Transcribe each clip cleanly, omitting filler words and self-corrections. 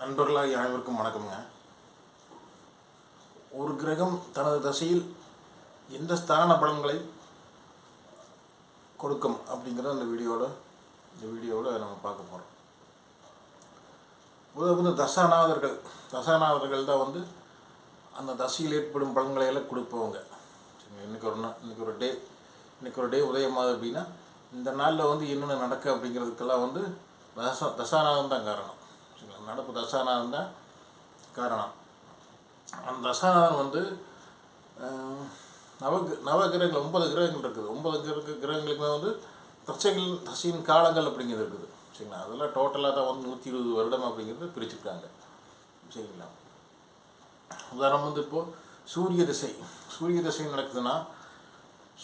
நண்பர்களாக அனைவருக்கும் வணக்கம்ங்க. ஒரு கிரகம் தனது தசையில் எந்த ஸ்தான பலன்களை கொடுக்கும் அப்படிங்கிறத இந்த வீடியோவில் நம்ம பார்க்க போகிறோம். வந்து தசாநாதர்கள் தான் வந்து அந்த தசையில் ஏற்படும் பலன்களை எல்லாம் கொடுப்பவங்க. இன்றைக்கி ஒரு டே உதயமாகுது அப்படின்னா இந்த நாளில் வந்து என்னென்ன நடக்கு அப்படிங்கிறதுக்கெல்லாம் வந்து தசாநாதம் தான் காரணம். நடப்பு தசாநாதம் தான் காரணம். அந்த தசாநாதம் வந்து நவகிரகங்கள் 9 கிரகங்கள் இருக்குது. 9 கிரகங்களுக்குமே வந்து தசையின் காலங்கள் அப்படிங்கிறது இருக்குது. சரிங்களா, அதெல்லாம் டோட்டலாக தான் வந்து 120 வருடம் அப்படிங்கிறது பிரிச்சுருக்காங்க. சரிங்களா, உதாரணம் வந்து இப்போது சூரிய திசை நடக்குதுன்னா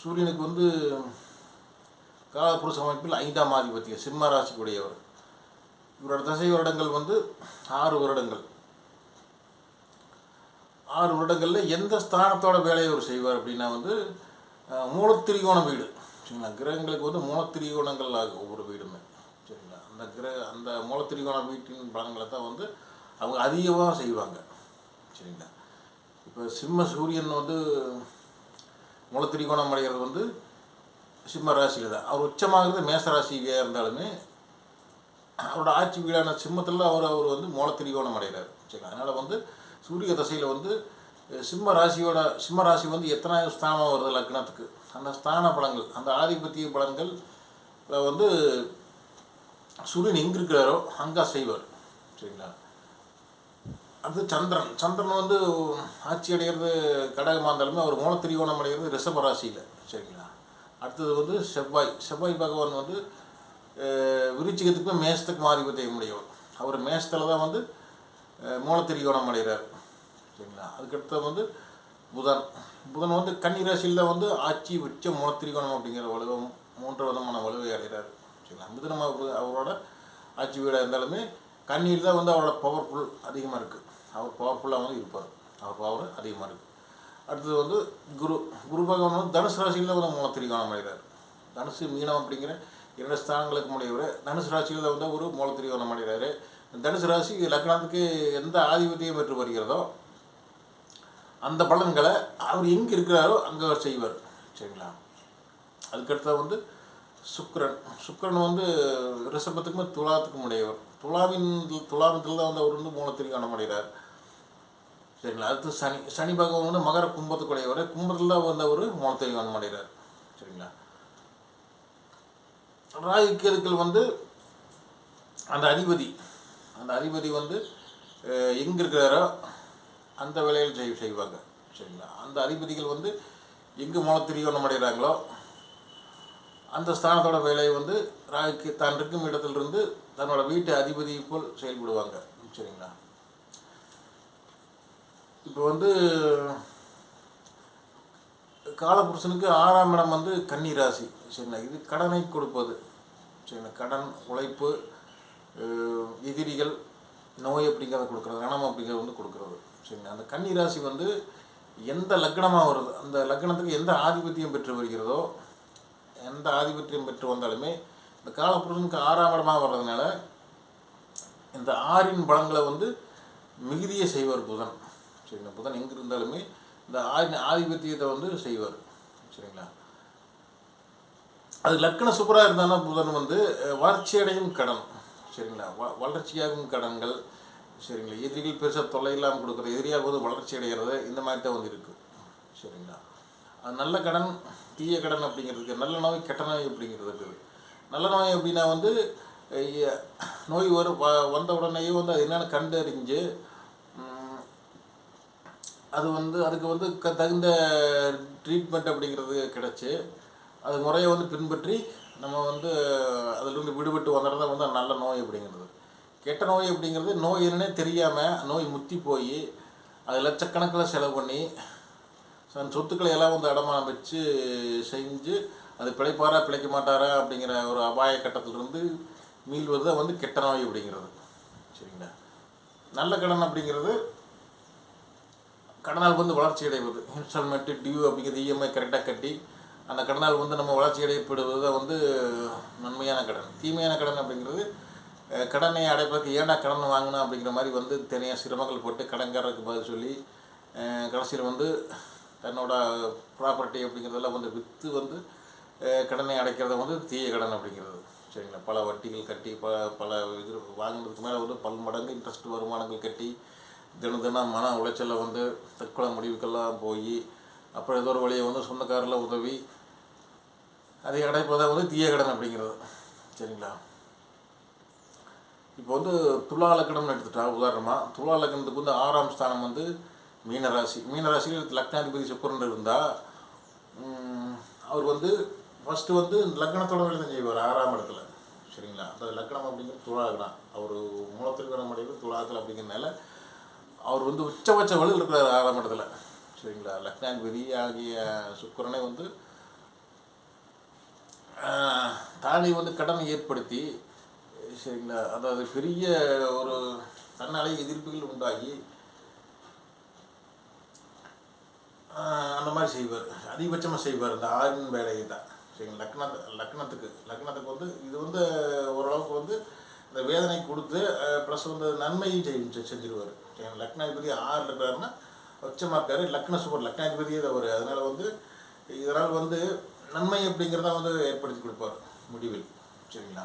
சூரியனுக்கு வந்து காலப்புருஷ அமைப்பில் 5ஆம் ஆதிபத்தியம் சிம்ம ராசிக்குடையவர். இவரோட தசை வருடங்கள் வந்து 6 வருடங்கள். 6 வருடங்களில் எந்த ஸ்தானத்தோட வேலையை அவர் செய்வார் அப்படின்னா வந்து மூலத்திரிகோண வீடு. சரிங்களா, கிரகங்களுக்கு வந்து மூலத்திரிகோணங்கள் ஆகும் ஒவ்வொரு வீடுமே. சரிங்களா, அந்த மூலத்திரிகோண வீட்டின் பலன்களை தான் வந்து அவங்க அதிகமாக செய்வாங்க. சரிங்களா, இப்போ சிம்ம சூரியன் வந்து மூலத்திரிகோணம் அடைகிறது வந்து சிம்ம ராசியில் தான். அவர் உச்சமாகிறது மேச ராசியாக இருந்தாலுமே அவரோட ஆட்சி வீடான சிம்மத்தில் அவர் வந்து மூலத்திரிகோணம் அடைகிறார். சரிங்களா, அதனால் வந்து சூரிய தசையில் வந்து சிம்ம ராசி வந்து எத்தனை ஸ்தானம் வருது லக்னத்துக்கு, அந்த ஸ்தான பலன்கள், அந்த ஆதிபத்திய பலன்கள் வந்து சூரியன் எங்கே இருக்கிறாரோ அங்கே செய்வார். சரிங்களா, அது சந்திரன் வந்து ஆட்சி அடைகிறது கடகமாக இருந்தாலுமே அவர் மூலத்திரிகோணம் அடைகிறது ரிஷப ராசியில். சரிங்களா, அடுத்தது வந்து செவ்வாய் பகவான் வந்து விருச்சிகத்துக்கும் மேஷத்துக்கும் ஆதிபத்தியம் உடையவர். அவர் மேஷத்தில் தான் வந்து மூலத்திரிகோணம் அடைகிறார். சரிங்களா, அதுக்கடுத்து வந்து புதன் வந்து கன்னி ராசியில் தான் வந்து ஆட்சி உச்ச மூலத்திரிகோணம் அப்படிங்கிற வலுவை 3 விதமான வலுவை அடைகிறார். சரிங்களா, மிதுனம் அவரோட ஆட்சி வீடாக இருந்தாலுமே கன்னியில் தான் வந்து அவரோட பவர்ஃபுல் அதிகமாக இருக்குது. அவர் பவர்ஃபுல்லாக வந்து இருப்பார். அவர் பவர் அதிகமாக இருக்குது. அடுத்தது வந்து குரு பகவான் வந்து தனுசு ராசியில் தான் வந்து மூலத்திரிகோணம் அடைகிறார். தனுசு மீனம் அப்படிங்கிற 2 ஸ்தானங்களுக்கு முடியவர் தனுசு ராசியில் வந்து ஒரு மூலத்திரிகோணம் அடைகிறாரு. தனுசு ராசி லக்னத்துக்கு எந்த ஆதிபத்தியம் பெற்று வருகிறதோ அந்த பலன்களை அவர் எங்கே இருக்கிறாரோ அங்கே செய்வார். சரிங்களா, அதுக்கடுத்த வந்து சுக்கிரன் வந்து ரிஷபத்துக்குமே துலாத்துக்கும் உடையவர். துலாமத்தில் தான் வந்து அவர் வந்து மூலத்திரிகோணம் அடைகிறார். சரிங்களா, அடுத்து சனி பகவான் வந்து மகர கும்பத்துக்கு உடையவர். கும்பத்தில் தான் வந்து அவர் மூலத்திரிகோணம் அடைகிறார். சரிங்களா, ராகு கேதுக்கள் வந்து அந்த அதிபதி வந்து எங்கே இருக்கிறாரோ அந்த வேலையில் செய்வாங்க. சரிங்களா, அந்த அதிபதிகள் வந்து எங்கே மூலத்திரிகோணம் அடைகிறாங்களோ அந்த ஸ்தானத்தோட வேலையை வந்து ராகுக்கு தான் இருக்கும் இடத்துலேருந்து தன்னோட வீட்டு அதிபதி போல் செயல்படுவாங்க. சரிங்களா, இப்போ வந்து காலபுருஷனுக்கு 6ஆம் இடம் வந்து கன்னி ராசி. சரிங்களா, இது கடனை கொடுப்பது. சரிங்களா, கடன், உழைப்பு, எதிரிகள், நோய் அப்படிங்கிறத கொடுக்குறது, ரணம் அப்படிங்கிறது வந்து கொடுக்குறது. சரிங்களா, அந்த கன்னி ராசி வந்து எந்த லக்னமாக வருது, அந்த லக்னத்துக்கு எந்த ஆதிபத்தியம் பெற்று வருகிறதோ, எந்த ஆதிபத்தியம் பெற்று வந்தாலுமே இந்த காலபுருஷனுக்கு 6ஆம் இடமாக வர்றதுனால இந்த 6இன் பலன்களை வந்து மிகுதியை செய்வார் புதன். சரிங்களா, புதன் எங்கே இருந்தாலுமே இந்த ஆதிபத்தியத்தை வந்து செய்வார். சரிங்களா, அது லக்ன சூப்பராக இருந்தாலும் புதன் வந்து வளர்ச்சியடையும் கடன். சரிங்களா, வளர்ச்சியாகும் கடன்கள். சரிங்களா, எதிரிகள் பெருசாக தொல்லை இல்லாமல் கொடுக்குறது, எதிரியாக போது வளர்ச்சி அடைகிறது, இந்த மாதிரி தான் வந்து இருக்குது. சரிங்களா, அது நல்ல கடன் தீய கடன் அப்படிங்கிறதுக்கு, நல்ல நோய் கெட்ட நோய் அப்படிங்கிறது இருக்குது. நல்ல நோய் அப்படின்னா வந்து நோய் வந்த உடனேயே வந்து அது என்னென்னு கண்டறிஞ்சு அது வந்து அதுக்கு வந்து தகுந்த ட்ரீட்மெண்ட் அப்படிங்கிறது கிடச்சி அது முறையை வந்து பின்பற்றி நம்ம வந்து அதிலிருந்து விடுபட்டு வந்துடுறத வந்து நல்ல நோய் அப்படிங்கிறது. கெட்ட நோய் அப்படிங்கிறது நோய் என்னன்னே தெரியாமல் நோய் முத்தி போய் அது லட்சக்கணக்கில் செலவு பண்ணி சொத்துக்களை எல்லாம் வந்து அடமானம் வச்சு செஞ்சு அது பிழைக்க மாட்டாரா அப்படிங்கிற ஒரு அபாய கட்டத்திலிருந்து மீள்வது தான் வந்து கெட்ட நோய் அப்படிங்கிறது. சரிங்களா, நல்ல கடன் அப்படிங்கிறது கடனால் வந்து வளர்ச்சி அடைவது, இன்ஸ்டால்மெண்ட்டு, டியூ அப்படிங்கிறது இஎம்ஐ கரெக்டாக கட்டி அந்த கடனால் வந்து நம்ம வளர்ச்சி அடையப்படுவது தான் வந்து நன்மையான கடன். தீமையான கடன் அப்படிங்கிறது கடனை அடைப்பதற்கு ஏன்டா கடன் வாங்கினோம் அப்படிங்கிற மாதிரி வந்து தனியாக சிரமங்கள் போட்டு கடன்காரருக்கு பதில் சொல்லி கடைசியில் வந்து தன்னோட ப்ராப்பர்ட்டி அப்படிங்கிறதெல்லாம் வந்து விற்று வந்து கடனை அடைக்கிறத வந்து தீய கடன் அப்படிங்கிறது. சரிங்களா, பல வட்டிகள் கட்டி பல இது வாங்கினதுக்கு மேலே வந்து பல்மடங்கு இன்ட்ரெஸ்ட் வருமானங்கள் கட்டி தினம் மன உளைச்சலில் வந்து தற்கொலை முடிவுக்கெல்லாம் போய் அப்புறம் ஏதோ ஒரு வழியை வந்து சொந்தக்காரில் உதவி அதை அடைப்பதை வந்து தீய கடன் அப்படிங்கிறது. சரிங்களா, இப்போ வந்து துலா லக்னம்னு எடுத்துட்டா உதாரணமாக, துலா லக்னத்துக்கு வந்து 6ஆம் ஸ்தானம் வந்து மீனராசி. மீனராசியில் லக்னாதிபதி சுக்கிரன் இருந்தால் அவர் வந்து ஃபஸ்ட்டு வந்து லக்னத்தோட வேலை தான் செய்வார் 6ஆம் இடத்துல. சரிங்களா, அந்த லக்னம் அப்படிங்கிறது துலா லக்னம். அவர் மூலத்திற்கான அடைவு துலாத்தில் அப்படிங்கிறதுனால அவர் வந்து உச்சபட்ச வலுவில் இருக்கிறார் 6ஆம் இடத்துல. சரிங்களா, லக்னாதிபதி ஆகிய சுக்கிரனை வந்து தானே வந்து கடனை ஏற்படுத்தி, சரிங்களா, அதாவது பெரிய ஒரு தன்னாலே எதிர்ப்புகள் உண்டாகி அந்த மாதிரி செய்வார், அதிகபட்சமாக செய்வார் இந்த 6 வேலையை தான். சரிங்களா, லக்னத்துக்கு வந்து இது வந்து ஓரளவுக்கு வந்து இந்த வேதனை கொடுத்து ப்ளஸ் வந்து நன்மையும் செஞ்சிருவார். சரிங்களா, லக்னாதிபதி 6 இருக்கிறாருன்னா உச்சமாக இருக்காரு, லக்ன சூப்பர் லக்னாதிபதியே தவறு. அதனால் வந்து இதனால் வந்து நன்மை அப்படிங்கிறத வந்து ஏற்படுத்தி கொடுப்பார் முடிவில். சரிங்களா,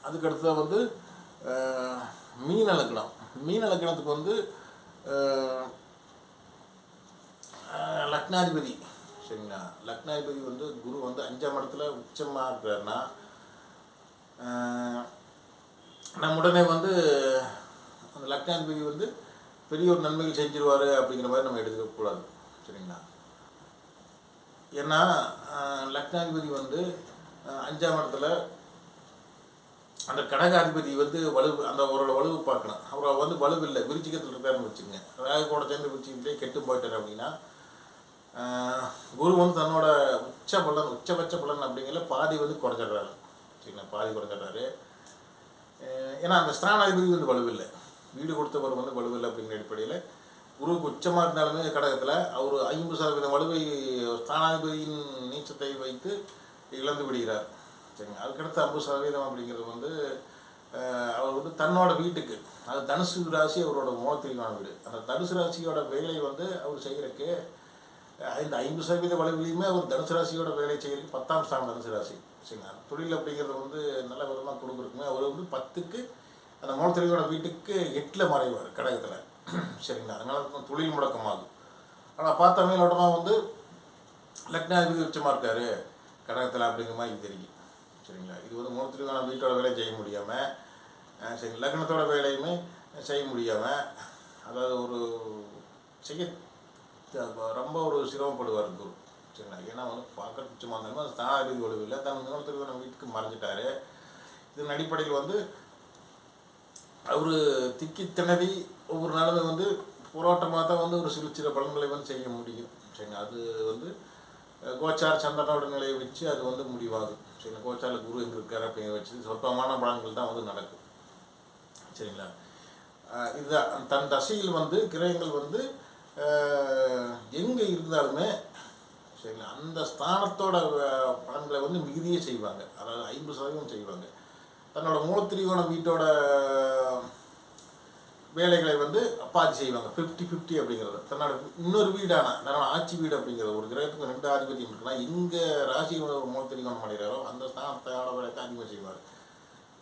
அதுக்கடுத்தது வந்து மீன லக்னத்துக்கு வந்து லக்னாதிபதி. சரிங்களா, லக்னாதிபதி வந்து குரு வந்து 5ஆம் இடத்துல உச்சமாக இருக்கிறாருன்னா நம்ம உடனே வந்து அந்த லக்னாதிபதி வந்து பெரிய ஒரு நன்மைகள் செஞ்சிருவார் அப்படிங்கிற மாதிரி நம்ம எடுத்துக்கக்கூடாது. சரிங்களா, ஏன்னா லக்னாதிபதி வந்து 5ஆம் இடத்துல அந்த கடகாதிபதி வந்து அந்த அவரோட வலுவு பார்க்கணும். அவரை வந்து வலுவில்லை, விருச்சிகத்தில் இருக்காருன்னு வச்சுங்க, ராகு கூட சேர்ந்து விருச்சிகத்திலே கெட்டு போயிட்டார் அப்படின்னா குரு வந்து தன்னோட உச்சபட்ச பலன் அப்படிங்கிற பாதி வந்து குறைச்சிடுறாரு. சரிங்களா, பாதி குறைச்சிடுறாரு. ஏன்னா அந்த ஸ்தானாதிபதி வந்து வலுவில்லை, வீடு கொடுத்தவர் வந்து வலுவில்லை அப்படிங்கிற அடிப்படையில் குருவுக்கு உச்சமாக இருந்தாலுமே கடகத்தில் அவர் 50% வலுவை ஸ்தானாதிபதியின் நீச்சத்தை வைத்து இழந்து விடுகிறார். சரிங்க, அதுக்கடுத்து 50% அப்படிங்கிறது வந்து அவர் வந்து தன்னோட வீட்டுக்கு, அது தனுசு ராசி அவரோட மூலத்திற்கான வீடு, அந்த தனுசு ராசியோட வேலை வந்து அவர் செய்கிறதுக்கு இந்த 50% வலுவிலையுமே அவர் தனுசு ராசியோட வேலை செய்கிறதுக்கு 10ஆம் ஸ்தானம் தனுசு ராசி. சரிங்களா, தொழில் அப்படிங்கிறது வந்து நல்ல விதமாக கொடுக்குறதுக்குமே அவர் வந்து 10க்கு அந்த மூலத்திற்கான வீட்டுக்கு 8ல் மறைவார் கடகத்தில். சரிங்களா, அதனால தொழில் முடக்கமாகும். ஆனால் பார்த்த மேலோட்டமாக வந்து லக்னாதிபதி உச்சமாக இருக்கார் கடகத்தில் அப்படிங்கிற மாதிரி தெரியும். சரிங்களா, இது வந்து மூலத்திற்கான வீட்டோட வேலையை செய்ய முடியாமல், சரி லக்னத்தோட வேலையுமே செய்ய முடியாமல், அதாவது ஒரு செய்ய ரொம்ப ஒரு சிரமப்படுவார் குரு. சரிங்களா, ஏன்னா வந்து பார்க்க உச்சமாக இருந்தாலும் அது ஸ்தானாதிபதி ஒழுவில்லை, தன் மூலத்திற்கான வீட்டுக்கு மறைஞ்சிட்டாரு. இதன் அடிப்படையில் வந்து அவர் திக்கி திணறி ஒவ்வொரு நாளுமே வந்து போராட்டமாக தான் வந்து ஒரு சில பலன்களை வந்து செய்ய முடியும். சரிங்களா, அது வந்து கோச்சார் சந்திரனோட நிலையை வச்சு அது வந்து முடிவாகும். சரிங்களா, கோச்சாரில் குரு எங்கே இருக்கார் அப்படிங்கிற வச்சு சொற்பமான பலன்கள் தான் வந்து நடக்கும். சரிங்களா, இதுதான் தன் தசையில் வந்து கிரகங்கள் வந்து எங்கே இருந்தாலுமே சரிங்களா அந்த ஸ்தானத்தோட பலன்களை வந்து மிகுதியே செய்வாங்க, அதாவது 50% செய்வாங்க. தன்னோட மூலத்திரிகோண வீட்டோட வேலைகளை வந்து பாதி செய்வாங்க, 50-50 அப்படிங்கிறது. தன்னோட இன்னொரு வீடான தன்னோட ஆட்சி வீடு அப்படிங்கிறது, ஒரு கிரகத்துக்கு 2 ஆதிபத்தியம் இருக்குன்னா இங்கே ராசியோட ஒரு மூலத்திரிகோணம் அடைகிறாரோ அந்த ஸ்தானத்தோட வேலையை அதிகமாக செய்வார்.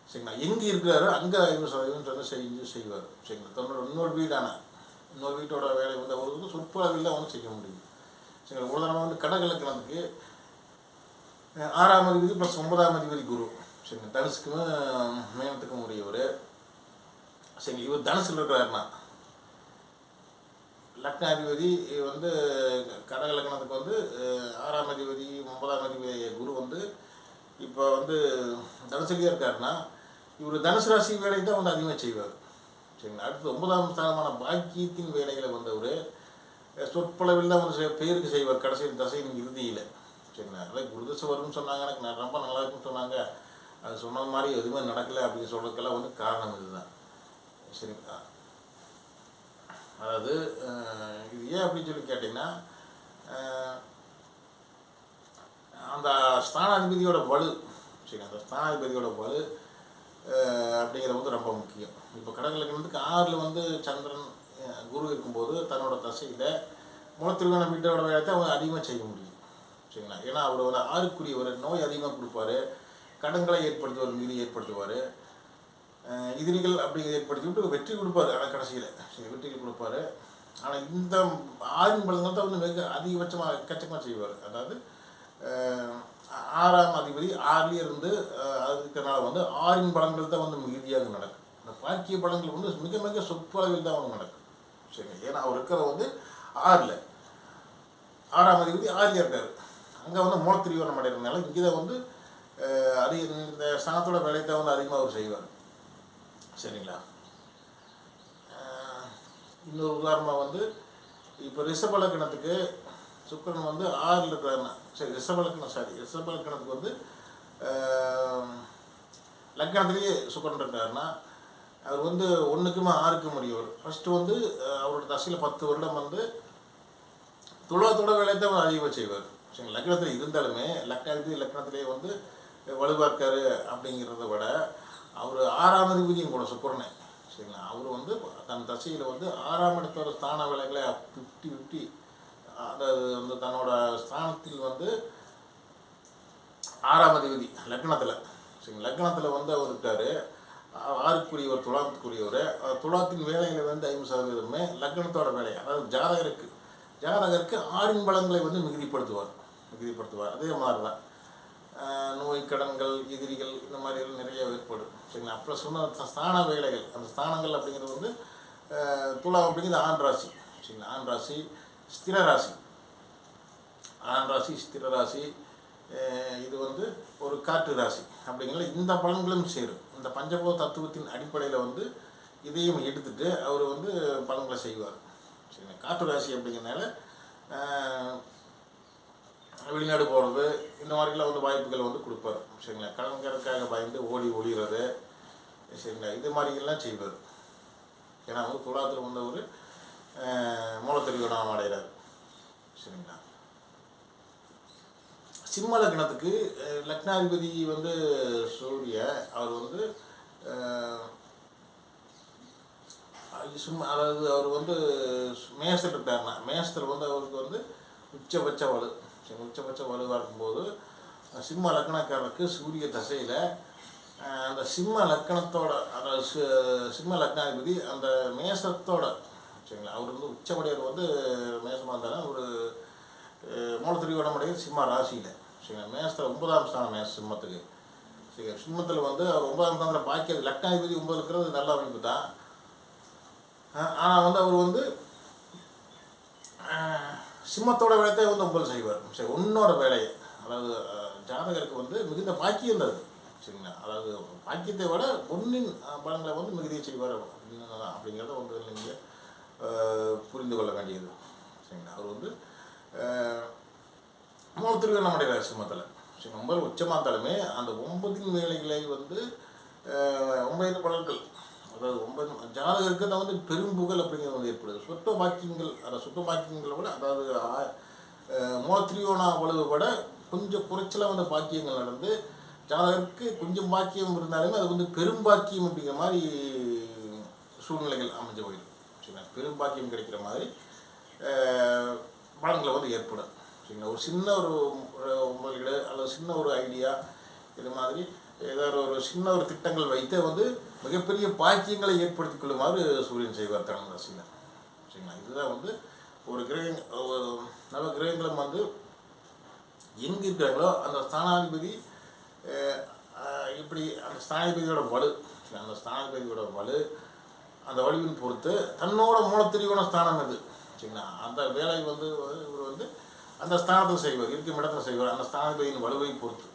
சரிங்களா, எங்கே இருக்கிறாரோ அங்கே 50% செய்வார். சரிங்களா, தன்னோட இன்னொரு வீட்டோட வேலை வந்து அவர் வந்து சொற்பளவில் தான் வந்து செய்ய முடியும். சரிங்களா, உதாரணமாக வந்து கடகலக்கணத்துக்கு 6ஆம் அதிபதி ப்ளஸ் 9ஆம் அதிபதி குரு. சரிங்க, தனுசுக்குமே மேனத்துக்கும் உரியவர். சரிங்க, இவர் தனுசில் இருக்கிறாருன்னா லக்னாதிபதி வந்து கடகலக்கணத்துக்கு வந்து 6ஆம் அதிபதி 9ஆம் அதிபதி குரு வந்து இப்போ வந்து தனுசுலேயே இருக்காருன்னா இவர் தனுசு ராசி வேலையை தான் வந்து அதிகமாக செய்வார். சரிங்களா, அடுத்து 9ஆம் ஸ்தானமான பாக்கியத்தின் வேலைகளை வந்தவர் சொற்பளவில் தான் வந்து பேருக்கு செய்வார் கடைசியில் தசையின் இறுதியில். சரிங்களா, அதாவது குருதசை வரும்னு சொன்னாங்க, எனக்கு நான் ரொம்ப நல்லா இருக்குன்னு சொன்னாங்க, அது சொன்னது மாதிரி எதுவுமே நடக்கலை அப்படின்னு சொல்கிறதுக்கெல்லாம் வந்து காரணம் இதுதான். சரிங்களா, அதாவது இது ஏன் அப்படின்னு சொல்லி கேட்டிங்கன்னா அந்த ஸ்தானாதிபதியோட வலு. சரி, அந்த ஸ்தானாதிபதியோட வலு அப்படிங்கிறது வந்து ரொம்ப முக்கியம். இப்போ கடகலக்கணத்துக்கு 6ல் வந்து சந்திரன் குரு இருக்கும்போது தன்னோட தசையில் மூலத்திற்கான வீட்டோட வேலையை அவங்க அதிகமாக செய்ய முடியும். சரிங்களா? ஏன்னா அவர் வந்து 6க்குரியவர், நோய் அதிகமாக கொடுப்பாரு, கடன்களை ஏற்படுத்துவார், மீறி ஏற்படுத்துவார், எதிரிகள் அப்படிங்கிறத ஏற்படுத்தி விட்டு வெற்றி கொடுப்பாரு. ஆனால் கடைசியில் சரி வெற்றிகள் கொடுப்பாரு. ஆனால் இந்த 6 பலன்கள் தான் வந்து மிக அதிகபட்சமாக எக்கச்சக்கமாக செய்வார். அதாவது 6ஆம் அதிபதி 6லேயே இருந்து அதுக்குனால வந்து 6 பலன்கள் தான் வந்து மிகுதியாக நடக்கும். இந்த பாக்கிய பலன்கள் வந்து மிக மிக சொற்பளவில் தான் வந்து நடக்கும். சரி, ஏன்னா அவர் இருக்கிற வந்து 6ல் 6ஆம் அதிபதி 6லேயே இருக்கார். அங்கே வந்து மூலத்திரியோணம் அடைகிறதுனால இங்கே தான் வந்து இந்த ஸ்தானத்தோட வேலையை தான் வந்து அதிகமாக அவர் செய்வார். சரிங்களா? இன்னொரு உதாரணமாக வந்து இப்போ ரிஷபலக்கணத்துக்கு சுக்கிரன் வந்து 6ல் இருக்கிறாருன்னா, சரி ரிஷபலக்கணத்துக்கு வந்து லக்கணத்திலேயே சுக்கிரன் இருக்காருன்னா அவர் வந்து 1க்கும் 6க்கும் முடியவர். ஃபஸ்ட்டு வந்து அவரோட தசையில் 10 வருடம் வந்து துலாத்தோட வேலையை தான் அவர் அதிகமாக செய்வார். சரி, லக்னத்தில் இருந்தாலுமே லக்னத்திலே வந்து வலுவார்க்காரு அப்படிங்கிறத விட அவர் 6ஆம் அதிபதியும் கூட சுக்கிரனே. சரிங்களா? அவர் வந்து தன் தசையில் வந்து 6ஆம் இடத்தோட ஸ்தான வேலைகளை 50-50 அதாவது வந்து தன்னோட ஸ்தானத்தில் வந்து 6ஆம் அதிபதி லக்னத்தில், சரி லக்னத்தில் வந்து அவர் இருக்கார். 6க்குரியவர் துலாத்துக்குரியவர். துலாத்தின் வேலைகளை வந்து 50% லக்னத்தோட வேலை, அதாவது ஜாதகருக்கு 6 பலன்களை வந்து மிகுதிப்படுத்துவார். அதே மாதிரி தான் நோய், கடன்கள், எதிரிகள் இந்த மாதிரிலாம் நிறைய ஏற்படும். சரிங்களா? அப்புறம் சொன்ன ஸ்தான வேலைகள், அந்த ஸ்தானங்கள் அப்படிங்கிறது வந்து துலா அப்படிங்கிறது ஆண் ராசி. சரிங்களா? ஆண் ராசி ஸ்திர ராசி, இது வந்து ஒரு காற்று ராசி அப்படிங்கிற இந்த பலன்களும் சேரும். இந்த பஞ்சபூத தத்துவத்தின் அடிப்படையில் வந்து இதையும் எடுத்துட்டு அவர் வந்து பலன்களை செய்வார். சரிங்களா? காற்று ராசி அப்படிங்கிறதுனால வெளிநாடு போகிறது இந்த மாதிரிலாம் வந்து வாய்ப்புகள் வந்து கொடுப்பார். சரிங்களா? கடன்காரருக்காக பயந்து ஓடி ஒளிகிறது. சரிங்களா? இது மாதிரிலாம் செய்வார். ஏன்னா வந்து துலாத்தில் வந்து ஒரு மூலத்திரியோணம் அடைகிறார். சரிங்களா? சிம்ம லக்னத்துக்கு லக்னாதிபதி வந்து சூரிய, அவர் வந்து அதாவது அவர் வந்து மேசத்தில் இருக்காருன்னா மேசத்தில் வந்து அவருக்கு வந்து உச்சபட்ச வலுவாக இருக்கும்போது சிம்ம லக்னக்காரருக்கு சூரிய தசையில் அந்த சிம்ம லக்னத்தோட, அதாவது சிம்ம லக்னாதிபதி அந்த மேசத்தோட, சரிங்களா? அவர் வந்து உச்சமடையர் வந்து மேசமாக இருந்தாலும் ஒரு மூலத்திரியோணமடைய சிம்ம ராசியில். சரிங்களா? மேசத்தில் 9ஆம் ஸ்தானம் மேச சிம்மத்துக்கு. சரி, சிம்மத்தில் வந்து அவர் 9ஆம் ஸ்தானத்தில் பாக்கியது லக்னாதிபதி 9 இருக்கிறது நல்ல அமைப்பு தான். ஆனால் வந்து அவர் வந்து சிம்மத்தோட வேலையை வந்து 9 செய்வார். சரி, உன்னோட வேலையை, அதாவது ஜாதகருக்கு வந்து மிகுந்த பாக்கியம் இருந்தது. சரிங்களா? அதாவது பாக்கியத்தை விட பொன்னின் பலன்களை வந்து மிகுதியை செய்வார் அப்படிங்கிறத வந்து நீங்கள் புரிந்து கொள்ள வேண்டியது. சரிங்களா? அவர் வந்து மூலத்திரியோணம் அடைகிறார் சிம்மத்தில். சரி, 9 உச்சமாக இருந்தாலுமே அந்த 9 வேலைகளை வந்து 9 பலன்கள், அதாவது 9 ஜாதகருக்கு தான் வந்து பெரும்புகழ் அப்படிங்கிறது வந்து ஏற்படுது. சொட்ட பாக்கியங்களை விட, அதாவது மூலத்திரியோண வலுவை விட கொஞ்சம் குறைச்சலாக வந்து பாக்கியங்கள் நடந்து ஜாதகருக்கு கொஞ்சம் பாக்கியம் இருந்தாலுமே அது வந்து பெரும்பாக்கியம் அப்படிங்கிற மாதிரி சூழ்நிலைகள் அமைஞ்சு போயிடும். சரிங்களா? பெரும்பாக்கியம் கிடைக்கிற மாதிரி பலன்களை வந்து ஏற்படும். சரிங்களா? ஒரு சின்ன ஒரு முதலீடு அல்லது சின்ன ஒரு ஐடியா, இது மாதிரி ஏதாவது ஒரு சின்ன ஒரு திட்டங்கள் வைத்து வந்து மிகப்பெரிய பாக்கியங்களை ஏற்படுத்தி கொள்ளுமாறு சூரியன் செய்வார் தனது ராசியில். சரிங்களா? இதுதான் வந்து ஒரு நவ கிரகங்களும் வந்து எங்கே இருக்கிறாங்களோ அந்த ஸ்தானாதிபதி இப்படி அந்த ஸ்தானாதிபதியோட வலு அந்த வலுவின் பொறுத்து தன்னோட மூலத்திரியோண ஸ்தானம் இது. சரிங்களா? அந்த வேலை வந்து இவர் வந்து அந்த ஸ்தானத்தில் செய்வார், இருக்கும் இடத்துல செய்வார், அந்த ஸ்தானாதிபதியின் வலுவை பொறுத்து.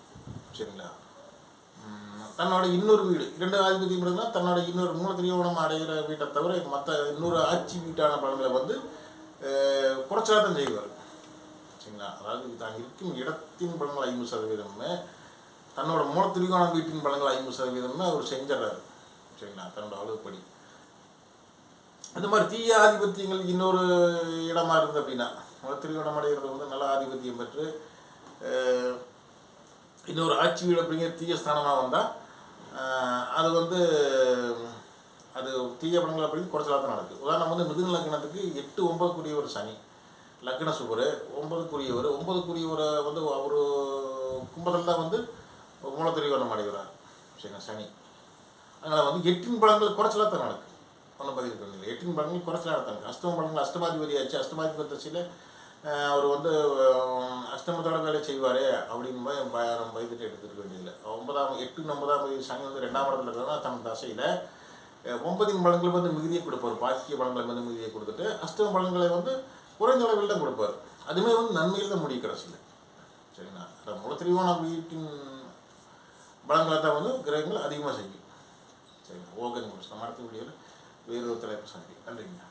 சரிங்களா? தன்னோட இன்னொரு வீடு 2 அதிபதி மட்டும்தான் தன்னோட இன்னொரு மூலத்திரியோணம் அடைகிற வீட்டை தவிர மற்ற இன்னொரு ஆட்சி வீட்டான பலன்களை வந்து குறைச்சலாக தான் செய்வார். சரிங்களா? அதாவது தான் இருக்கும் இடத்தின் பலன்கள் 50%, தன்னோட மூலத்திரியோண வீட்டின் பலன்கள் 50% அவர் செஞ்சிடறாரு. சரிங்களா? தன்னோட அளவுப்படி. இந்த மாதிரி தீய ஆதிபத்தியங்கள் இன்னொரு இடமா இருந்தது அப்படின்னா மூலத்திரியோணம் அடைகிறது வந்து நல்ல ஆதிபத்தியம் பெற்று இன்னொரு ஆட்சி வீடு அப்படிங்கிற தீய ஸ்தானமாக வந்தால் அது வந்து அது தீய பலன்கள் அப்படின்னு குறைச்சலாக தான் நடக்குது. உதாரணம் வந்து மிதுன லக்னத்துக்கு 8 9 சனி லக்ன சுபர் 9 வந்து அவர் கும்பத்தில் தான் வந்து மூலத்திரிகோணம் அடைகிறார். சரிங்க, சனி. அதனால் வந்து 8 பலன்கள் குறைச்சலாக தான் நடக்குது. ஒன்றும் பதிவு இல்லை. 8 பலன்கள் குறைச்சலாக தான் நடக்குது. அஷ்டம பலன்கள் அஷ்டமாதிபதி ஆச்சு. அஷ்டமாதிபதி தசையில் அவர் வந்து அஷ்டமத்தோட வேலை செய்வார் அப்படின்னு நம்ம பயந்துட்டு எடுத்துக்க வேண்டியதில்லை. 8 9 சனி வந்து 2ஆம் இடத்துல இருக்கிறதுனா தன் தசையில் 9 பலன்கள் வந்து மிகுதியை கொடுப்பார். பாக்கிய பலன்களை வந்து மிகுதியை கொடுத்துட்டு அஷ்டம பலன்களை வந்து குறைந்த அளவில் தான் கொடுப்பார். அதுவுமே வந்து நன்மையில் தான் முடியும் கடைசியில். சரிங்களா? அந்த மூலத்திரிகோண வீட்டின் பலன்களை தான் வந்து கிரகங்கள் அதிகமாக செய்யும். சரிங்களா? ஓகேங்க. நம்ம அடுத்த வீடியோவில் வேறு ஒரு தலைப்பு சந்தி. நன்றிங்க.